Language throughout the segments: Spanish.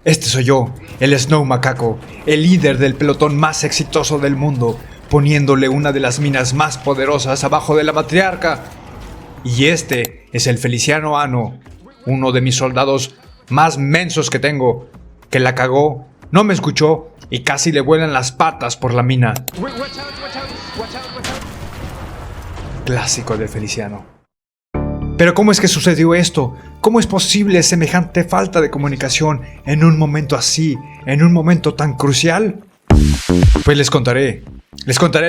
Este soy yo, el Snow Macaco, el líder del pelotón más exitoso del mundo, poniéndole una de las minas más poderosas abajo de la matriarca. Y este es el Feliciano Ano, uno de mis soldados más mensos que tengo, que la cagó, no me escuchó y casi le vuelan las patas por la mina. Clásico del Feliciano. Pero ¿cómo es que sucedió esto? ¿Cómo es posible semejante falta de comunicación en un momento así, en un momento tan crucial? Pues les contaré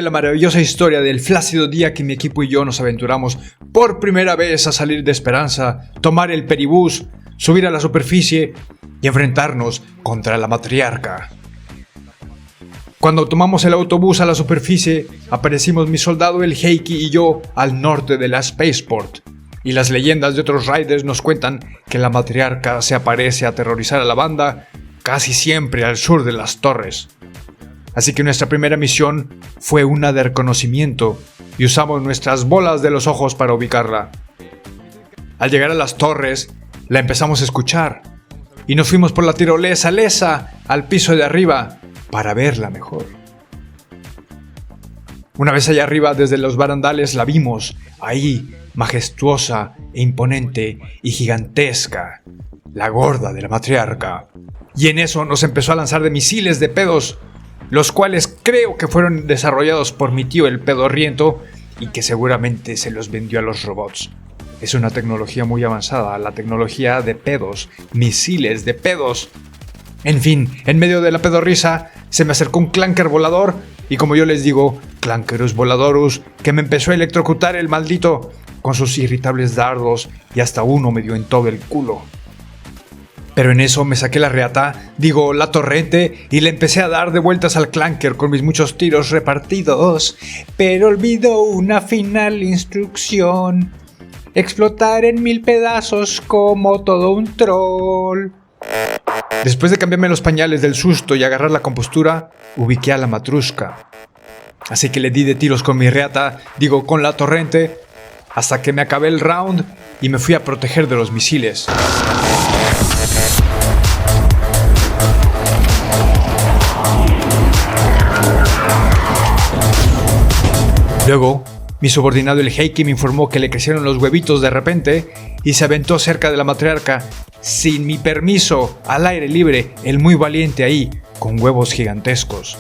la maravillosa historia del flácido día que mi equipo y yo nos aventuramos por primera vez a salir de Esperanza, tomar el peribús, subir a la superficie y enfrentarnos contra la matriarca. Cuando tomamos el autobús a la superficie, aparecimos mi soldado el Heike y yo al norte de la Spaceport. Y las leyendas de otros riders nos cuentan que la matriarca se aparece a aterrorizar a la banda casi siempre al sur de las torres. Así que nuestra primera misión fue una de reconocimiento y usamos nuestras bolas de los ojos para ubicarla. Al llegar a las torres, la empezamos a escuchar y nos fuimos por la tirolesa lesa al piso de arriba para verla mejor. Una vez allá arriba, desde los barandales, la vimos, ahí, majestuosa e imponente y gigantesca, la gorda de la matriarca. Y en eso nos empezó a lanzar de misiles de pedos, los cuales creo que fueron desarrollados por mi tío el pedorriento y que seguramente se los vendió a los robots. Es una tecnología muy avanzada, la tecnología de pedos, misiles de pedos. En fin, en medio de la pedorrisa se me acercó un clanker volador y, como yo les digo, Clankerus voladorus, que me empezó a electrocutar el maldito con sus irritables dardos y hasta uno me dio en todo el culo. Pero en eso me saqué la torrente y le empecé a dar de vueltas al clanker con mis muchos tiros repartidos, pero olvidó una final instrucción: explotar en 1000 pedazos como todo un troll. Después de cambiarme los pañales del susto y agarrar la compostura, ubiqué a la matrushka. Así que le di de tiros con con la torrente, hasta que me acabé el round y me fui a proteger de los misiles. Luego, mi subordinado el Heike me informó que le crecieron los huevitos de repente y se aventó cerca de la matriarca, sin mi permiso, al aire libre, el muy valiente ahí, con huevos gigantescos.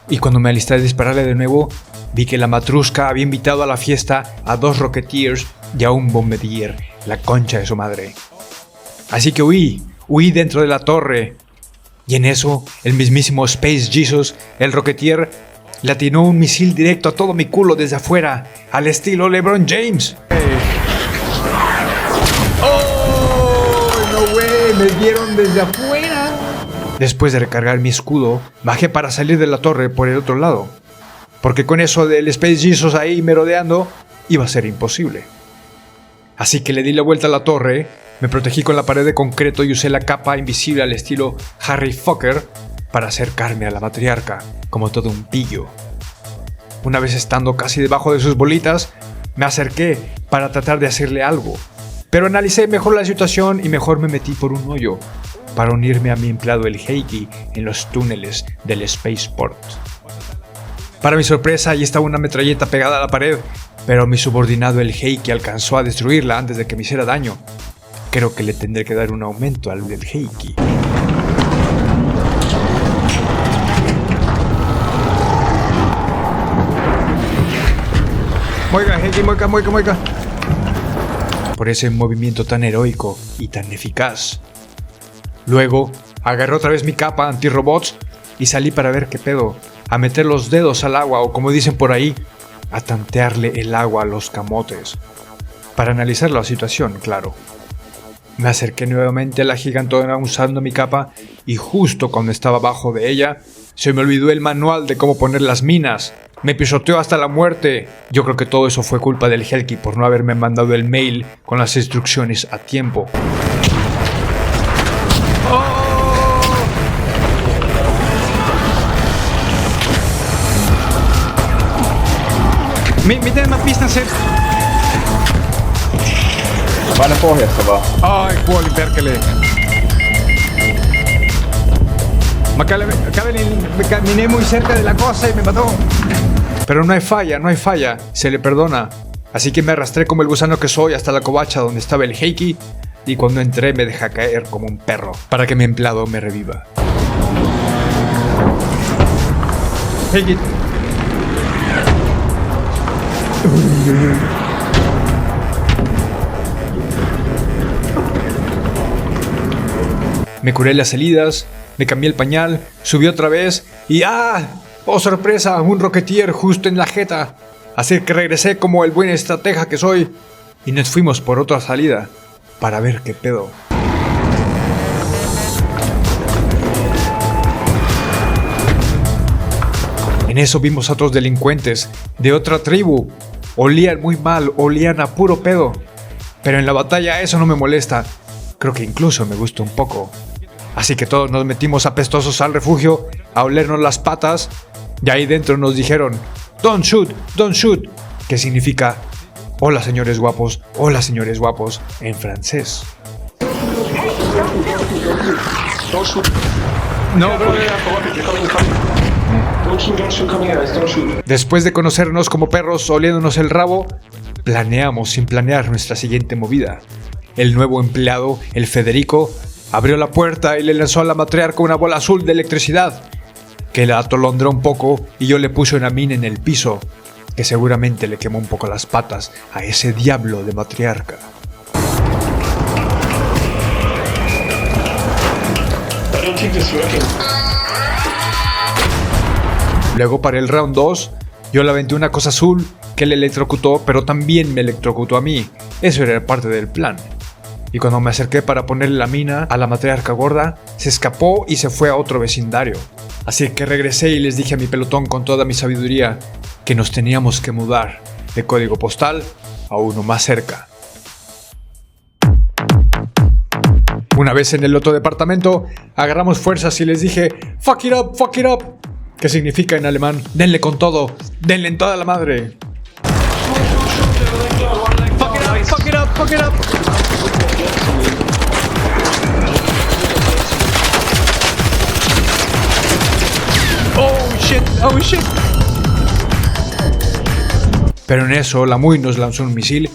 Y cuando me alisté a dispararle de nuevo, vi que la matrushka había invitado a la fiesta a 2 Rocketeers y a un Bombardier, la concha de su madre. Así que huí dentro de la torre. Y en eso, el mismísimo Space Jesus, el Rocketeer, le atinó un misil directo a todo mi culo desde afuera, al estilo LeBron James. ¡Oh, no way! ¡Me dieron desde afuera! Después de recargar mi escudo, bajé para salir de la torre por el otro lado, porque con eso del Space Jesus ahí merodeando, iba a ser imposible. Así que le di la vuelta a la torre, me protegí con la pared de concreto y usé la capa invisible al estilo Harry Fucker para acercarme a la matriarca, como todo un pillo. Una vez estando casi debajo de sus bolitas, me acerqué para tratar de hacerle algo, pero analicé mejor la situación y mejor me metí por un hoyo para unirme a mi empleado el Heike en los túneles del Spaceport. Para mi sorpresa, allí estaba una metralleta pegada a la pared, pero mi subordinado el Heike alcanzó a destruirla antes de que me hiciera daño. Creo que le tendré que dar un aumento al del Heike. Mueca, Heike, mueca. Por ese movimiento tan heroico y tan eficaz. Luego, agarré otra vez mi capa anti-robots y salí para ver qué pedo, a meter los dedos al agua o, como dicen por ahí, a tantearle el agua a los camotes. Para analizar la situación, claro. Me acerqué nuevamente a la gigantona usando mi capa y justo cuando estaba abajo de ella, se me olvidó el manual de cómo poner las minas. Me pisoteó hasta la muerte. Yo creo que todo eso fue culpa del Heike por no haberme mandado el mail con las instrucciones a tiempo. Miten mä pistän sen... Paina pohjassa vaan. Ai, puoli perkeleen. Me caminé muy cerca de la cosa y me mató. Pero no hay falla, se le perdona. Así que me arrastré como el gusano que soy hasta la covacha donde estaba el Heiki, y cuando entré me deja caer como un perro para que mi empleado me reviva. Heiki. Me curé las heridas, me cambié el pañal, subí otra vez y ¡ah! ¡Oh, sorpresa! Un Rocketeer justo en la jeta. Así que regresé como el buen estratega que soy y nos fuimos por otra salida para ver qué pedo. En eso vimos a otros delincuentes de otra tribu. Olían muy mal, olían a puro pedo. Pero en la batalla eso no me molesta. Creo que incluso me gusta un poco. Así que todos nos metimos apestosos al refugio a olernos las patas. Y ahí dentro nos dijeron, don't shoot, que significa, hola señores guapos, en francés. No, bro. Después de conocernos como perros oliéndonos el rabo, planeamos sin planear nuestra siguiente movida. El nuevo empleado, el Federico, abrió la puerta y le lanzó a la matriarca una bola azul de electricidad, que la atolondró un poco y yo le puse una mina en el piso, que seguramente le quemó un poco las patas a ese diablo de matriarca. Luego para el round 2, yo le aventé una cosa azul que le electrocutó, pero también me electrocutó a mí. Eso era parte del plan. Y cuando me acerqué para ponerle la mina a la matriarca gorda, se escapó y se fue a otro vecindario. Así que regresé y les dije a mi pelotón con toda mi sabiduría que nos teníamos que mudar de código postal a uno más cerca. Una vez en el otro departamento, agarramos fuerzas y les dije fuck it up, que significa en alemán, denle con todo, denle en toda la madre. Fuck it up. Oh shit. Pero en eso la Muy nos lanzó un misil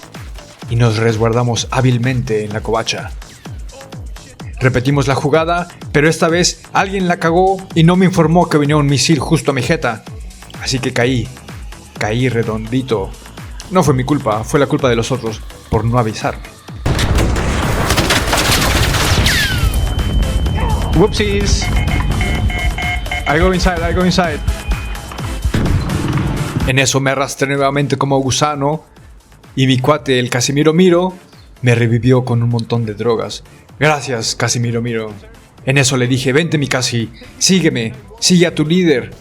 y nos resguardamos hábilmente en la covacha. Repetimos la jugada, pero esta vez alguien la cagó y no me informó que venía un misil justo a mi jeta. Así que caí redondito. No fue mi culpa, fue la culpa de los otros por no avisarme. Whoopsies. I go inside. En eso me arrastré nuevamente como gusano y mi cuate, el Casimiro Miro, me revivió con un montón de drogas. Gracias, Casimiro Miro. En eso le dije, vente mi Casi, sígueme, sigue a tu líder.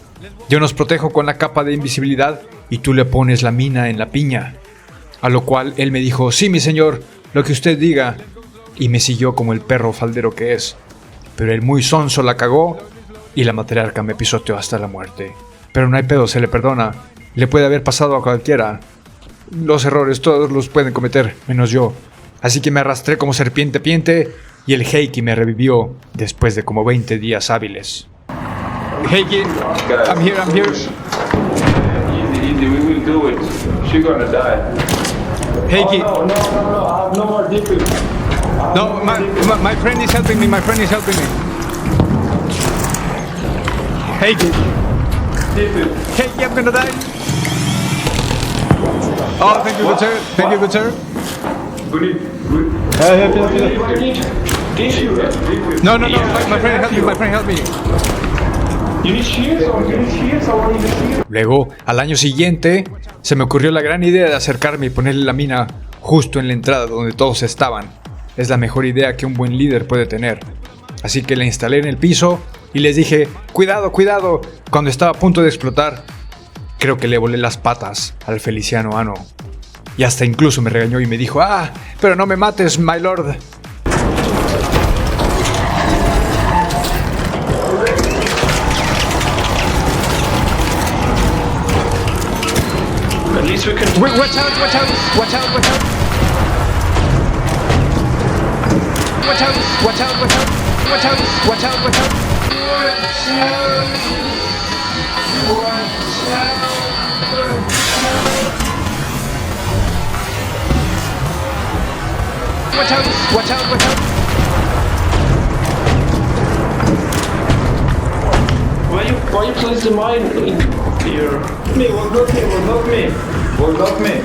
Yo nos protejo con la capa de invisibilidad y tú le pones la mina en la piña. A lo cual él me dijo, sí mi señor, lo que usted diga. Y me siguió como el perro faldero que es. Pero el muy sonso la cagó y la matriarca me pisoteó hasta la muerte. Pero no hay pedo, se le perdona. Le puede haber pasado a cualquiera. Los errores todos los pueden cometer, menos yo. Así que me arrastré como serpiente piente y el Heiki me revivió después de como 20 días hábiles. Heiki, I'm here. Easy, we will do it. She's gonna die. Heiki. Oh, no, no more deeply. No, my friend is helping me, Heiki. Heiki, I'm gonna die. Oh, thank you, good sir. Good. No, my friend help me. You need shields or what you need? Luego, al año siguiente, se me ocurrió la gran idea de acercarme y ponerle la mina justo en la entrada donde todos estaban. Es la mejor idea que un buen líder puede tener. Así que la instalé en el piso y les dije, cuidado. Cuando estaba a punto de explotar, creo que le volé las patas al Feliciano Ano. Y hasta incluso me regañó y me dijo, pero no me mates, my lord. At least we can. Wait, watch out. Watch out, watch out, watch out. Why you place the mine in here? Me, was not me, was not me. Was not me.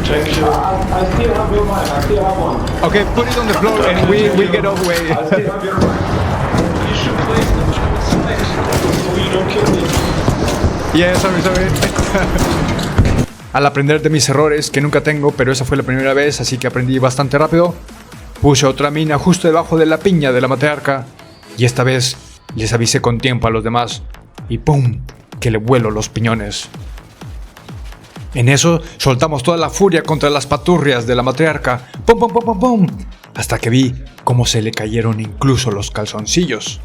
Thank you. I still have your mine, I still have one. Okay, put it on the floor and we'll get away. I still have your mine. You should place the mine with snakes so you don't kill me. Yeah, sorry. Al aprender de mis errores, que nunca tengo, pero esa fue la primera vez, así que aprendí bastante rápido, puse otra mina justo debajo de la piña de la matriarca, y esta vez les avisé con tiempo a los demás, y ¡pum!, que le vuelo los piñones. En eso, soltamos toda la furia contra las paturrias de la matriarca, ¡pum, pum, pum, pum, pum!, hasta que vi cómo se le cayeron incluso los calzoncillos.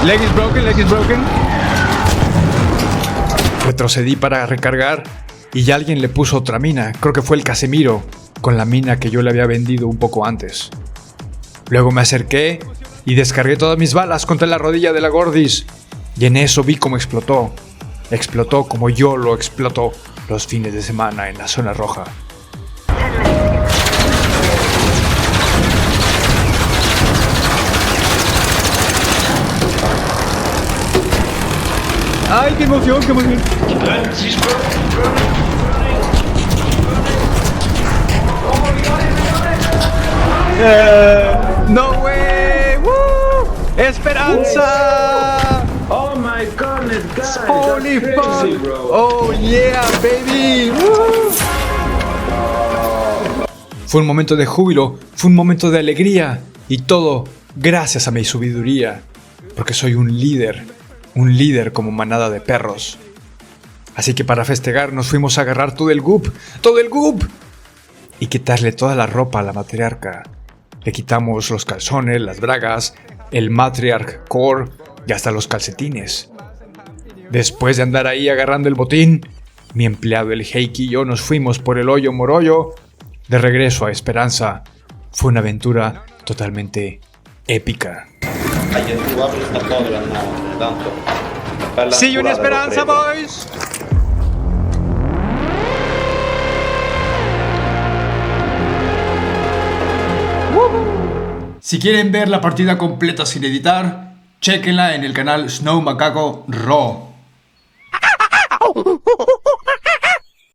Leg is broken. Retrocedí para recargar y ya alguien le puso otra mina, creo que fue el Casemiro, con la mina que yo le había vendido un poco antes. Luego me acerqué y descargué todas mis balas contra la rodilla de la Gordis, y en eso vi cómo explotó. Explotó como yo lo exploto los fines de semana en la zona roja. ¡Ay, qué emoción, qué emoción! She's burning. ¡No way! ¡Woo! ¡Esperanza! Oh my goodness, guys. ¡Holy that's fuck! crazy, bro. ¡Oh yeah, baby! ¡Woo! Fue un momento de júbilo, fue un momento de alegría, y todo gracias a mi sabiduría, porque soy un líder como manada de perros. Así que para festejar nos fuimos a agarrar todo el goop, y quitarle toda la ropa a la matriarca. Le quitamos los calzones, las bragas, el matriarch core y hasta los calcetines. Después de andar ahí agarrando el botín, mi empleado el Heiki y yo nos fuimos por el hoyo morollo de regreso a Esperanza. Fue una aventura totalmente épica. See you in Esperanza, boys! Si quieren ver la partida completa sin editar, chequenla en el canal Snow Macaco Raw.